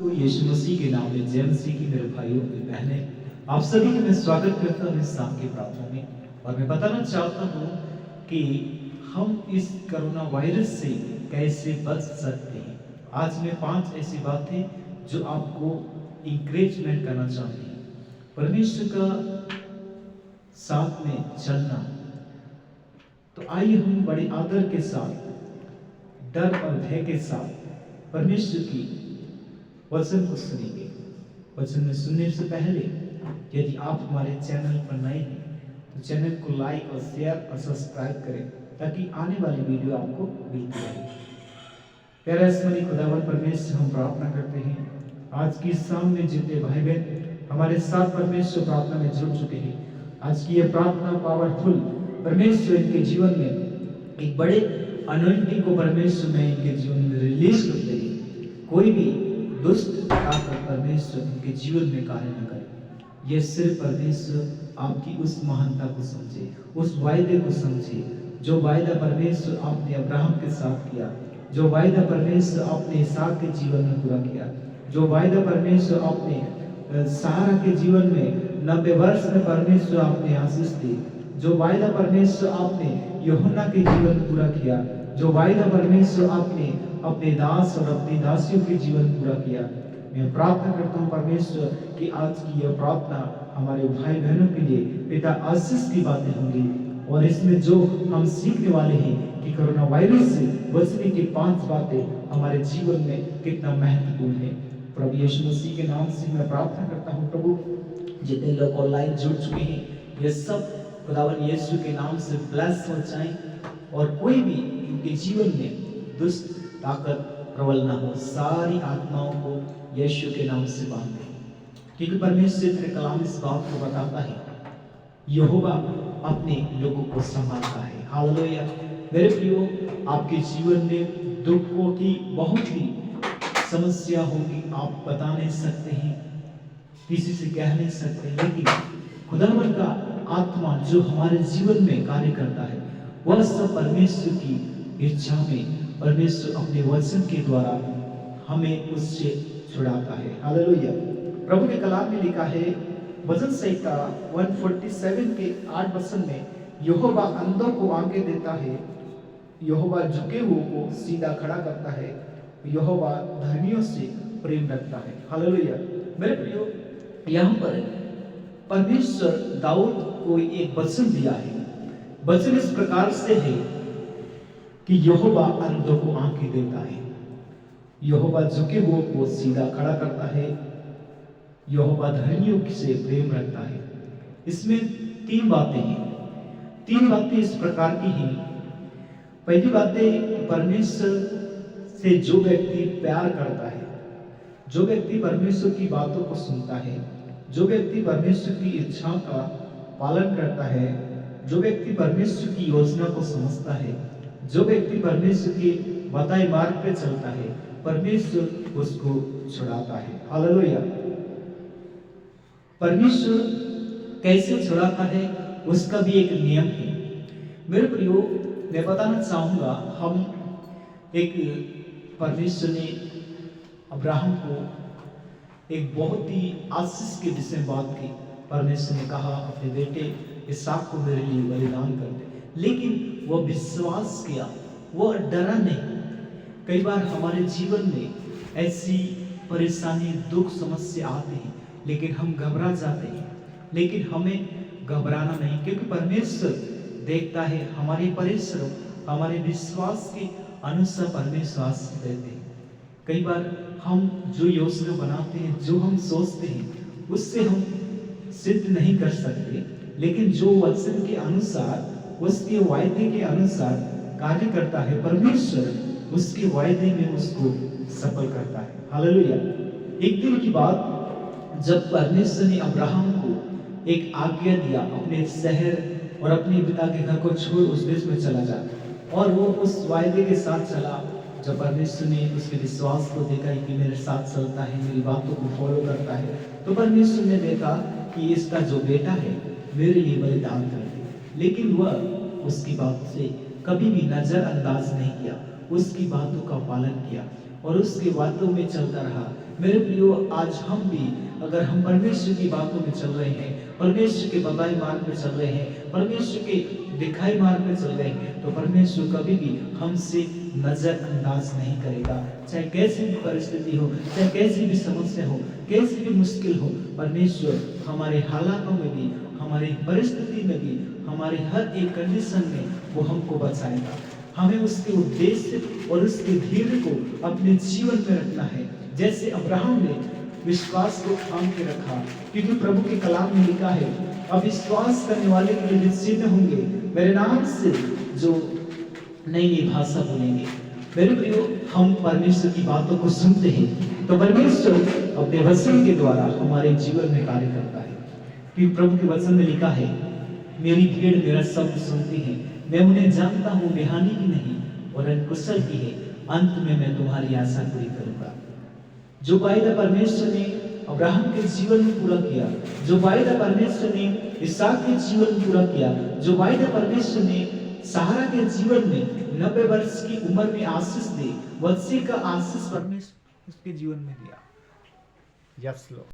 तो यीशु मसीह के नाम में जय मसीह की मेरे भाइयों और बहनें, आप सभी का मैं स्वागत करता हूँ इस शाम की प्रार्थना में। और मैं बताना चाहता हूँ कि हम इस कोरोना वायरस से कैसे बच सकते हैं। आज मैं 5 ऐसी बातें जो आपको इंकरेजमेंट करना चाहती हूँ। परमेश्वर का साथ में चलना। तो आइए हम बड़े आदर के साथ, डर और भय के साथ परमेश्वर की वचन को सुनेंगे। वचन में सुनने से पहले यदि आप हमारे चैनल पर नए हैं तो चैनल को लाइक और शेयर और सब्सक्राइब करें ताकि आने वाली वीडियो आपको मिलती रहे। प्यारे स्मरणीय खुदावंद परमेश्वर, हम प्रार्थना करते हैं आज की शाम में जितने भाई बहन हमारे साथ परमेश्वर प्रार्थना में जुड़ चुके हैं, आज की यह प्रार्थना पावरफुल परमेश्वर इनके जीवन में एक बड़े अनॉइंटिंग को परमेश्वर में इनके जीवन में रिलीज कर देगी। कोई भी दुष्ट ताकत परमेश्वर इनके जीवन में कार्य न करे। यह सिर्फ परमेश्वर आपकी उस महानता को समझे, उस वायदे को समझे जो वायदा परमेश्वर आपने अब्राहम के साथ किया, जो वायदा परमेश्वर आपने इसहाक के जीवन में पूरा किया, जो वायदा परमेश्वर आपने सारा के जीवन में 90 वर्ष में परमेश्वर आपने आशीष दी, जो वायदा परमेश्वर आपने यूहन्ना के जीवन में पूरा किया, जो वायदा परमेश्वर आपने अपने दास और अपनी दासियों के जीवन पूरा किया। मैं प्रार्थना करता हूँ परमेश्वर कि आज की यह प्रार्थना हमारे भाई बहनों के लिए पिता आशीष की बातें होंगी। और इसमें जो हम सीखने वाले हैं कि कोरोना वायरस से बचने की 5 बातें हमारे जीवन में कितना महत्वपूर्ण है। प्रभु यीशु मसीह के नाम से मैं प्रार्थना करता हूँ। प्रभु, जितने लोग ऑनलाइन जुड़ चुके हैं, ये सब खुदावन यीशु के नाम से ब्लेस हो जाएं और कोई भी उनके जीवन में दुष्ट ताकत प्रबल ना हो। सारी आत्माओं को यीशु के नाम से बांध दे, क्योंकि परमेश्वर तेरे कलाम इस बात को बताता है, यहोवा अपने लोगों को संभालता है। हालेलुया। मेरे प्रियो, आपके जीवन में दुखों की बहुत ही समस्या होगी, आप बता नहीं सकते हैं, किसी से कह नहीं सकते, लेकिन खुदावंद का आत्मा जो हमारे जीवन में कार्य करता है वह सब परमेश्वर की इच्छा में परमेश्वर अपने वचन के द्वारा हमें उससे छुड़ाता है। हालेलुया। प्रभु के कलाम में लिखा है भजन संहिता 147 के 8 वचन में, यहोवा अंधों को आंखें देता है, यहोवा झुके हुए को सीधा खड़ा करता है, यहोवा धर्मियों से प्रेम रखता है। हालेलुया। मेरे प्रियो, यहाँ पर परमेश्वर दाऊद को एक वचन दिया है। वचन इस प्रकार से है कि यहोवा अंधों को आंखें देता है, यहोवा झुके हुए को सीधा खड़ा करता है, यहोवा धर्मियों से प्रेम रखता है। इसमें 3 बातें हैं। 3 बातें इस प्रकार की हैं। पहली बात है, परमेश्वर से जो व्यक्ति प्यार करता है, जो व्यक्ति परमेश्वर की बातों को सुनता है, जो व्यक्ति परमेश्वर की इच्छा का पालन करता है, जो व्यक्ति परमेश्वर की योजना को समझता है, जो व्यक्ति परमेश्वर के बताए मार्ग पे चलता है, परमेश्वर उसको छुड़ाता है। हालेलुया। परमेश्वर कैसे छुड़ाता है उसका भी एक नियम है। मेरे प्रियो, मैं बताना चाहूंगा, हम एक परमेश्वर ने अब्राहम को एक बहुत ही आशीष के विषय में बात की। परमेश्वर ने कहा अपने बेटे इसहाक को मेरे लिए बलिदान कर दे, लेकिन वह विश्वास किया, वह डरा नहीं। कई बार हमारे जीवन में ऐसी परेशानी, दुख, समस्या आते हैं, लेकिन हम घबरा जाते हैं। लेकिन हमें घबराना नहीं, क्योंकि परमेश्वर देखता है हमारे परिश्रम, हमारे विश्वास के अनुसार परमेश्वर आशीष देते हैं। कई बार हम जो योजना बनाते हैं, जो हम सोचते हैं, उससे हम सिद्ध नहीं कर सकते, लेकिन जो वचन के अनुसार, उसके वायदे के अनुसार कार्य करता है, परमेश्वर उसके वायदे में उसको सफल करता है। हालेलुया। एक दिन की बात, जब परमेश्वर ने अब्राहम को एक आज्ञा दिया, अपने शहर और अपने पिता के घर को छोड़ उस देश में चला जा, और वो उस वायदे के साथ चला। जब परमेश्वर ने उसके विश्वास को देखा कि मेरे साथ चलता है, मेरी बातों को फॉलो करता है, तो परमेश्वर ने देखा कि इसका जो बेटा है मेरे लिए बलिदान कर दे। लेकिन वह उसकी बात से कभी भी नजरअंदाज नहीं किया, उसकी बातों का पालन किया। और उसकी बातों में चलता रहा। मेरे प्रियो, आज हम भी अगर हम परमेश्वर की बातों में चल रहे हैं, परमेश्वर के बताए मार्ग पे चल रहे हैं, परमेश्वर के दिखाए मार्ग पे चल रहे हैं, तो परमेश्वर कभी भी हमसे नजरअंदाज नहीं करेगा। चाहे कैसी भी परिस्थिति हो, चाहे कैसी भी समस्या हो, कैसी भी मुश्किल हो, परमेश्वर हमारे हालातों में भी, हमारी परिस्थिति में भी, हमारे हर एक कंडीशन में वो हमको बचाएगा। हमें उसके उद्देश्य और उसके धैर्य को अपने जीवन में रखना है। जैसे अब्राहम ने विश्वास को थाम के रखा, क्योंकि प्रभु के कलाम में लिखा है, अब विश्वास करने वाले के लिए चिन्ह होंगे, मेरे नाम से जो नई नई भाषा बोलेंगे। मेरे प्रियो, हम परमेश्वर की बातों को सुनते हैं तो परमेश्वर अपने वचन के द्वारा हमारे जीवन में कार्य करता है। क्योंकि प्रभु के वचन में लिखा है, मेरी भीड़ मेरा शब्द सुनती है, मैं उन्हें जानता हूँ, बेहानी की नहीं और अनकुशल की है, अंत में मैं तुम्हारी आशा पूरी करूंगा। जो वायदा परमेश्वर ने अब्राहम के जीवन में पूरा किया, जो वायदा परमेश्वर ने इसहाक के जीवन में पूरा किया, जो वायदा परमेश्वर ने सारा के जीवन में 90 वर्ष की उम्र में आशीष दी, वत्सी का आशीष परमेश्वर उसके जीवन में दिया। यस लो।